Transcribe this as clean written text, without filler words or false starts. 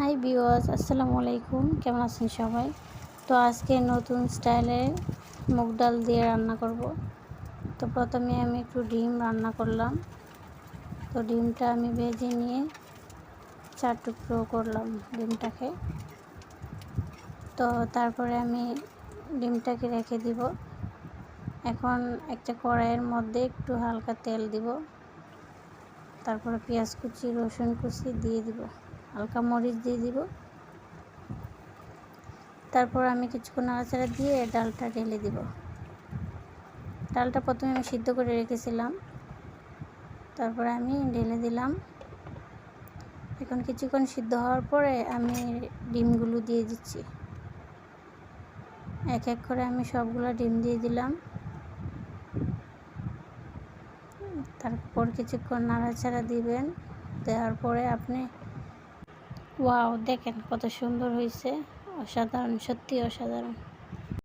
Hi viewers, আসসালামু আলাইকুম। কেমন আছেন সবাই? তো আজকে নতুন স্টাইলে মুগ ডাল দিয়ে রান্না করব। তো প্রথমে আমি একটু ডিম রান্না করলাম। তো ডিমটা আমি ভেজে নিয়ে 4 টুকরো করলাম ডিমটাকে। তো তারপরে আমি ডিমটাকে রেখে দিব। এখন একটা কড়াইয়ের মধ্যে একটু হালকা তেল দিব। তারপরে পেঁয়াজ কুচি, রসুন কুচি দিয়ে দিব, হালকা মরিচ দিয়ে দিব। তারপর আমি কিছুক্ষণ নাড়াচাড়া দিয়ে ডালটা ঢেলে দিব। ডালটা প্রথমে আমি সিদ্ধ করে রেখেছিলাম, তারপরে আমি ঢেলে দিলাম। এখন কিছুক্ষণ সিদ্ধ হওয়ার পরে আমি ডিমগুলো দিয়ে দিচ্ছি। এক এক করে আমি সবগুলো ডিম দিয়ে দিলাম। তারপর কিছুক্ষণ নাড়াচাড়া দিবেন। দেওয়ার পরে আপনি ওয়াও, দেখেন কত সুন্দর হয়েছে, অসাধারণ, সত্যি অসাধারণ।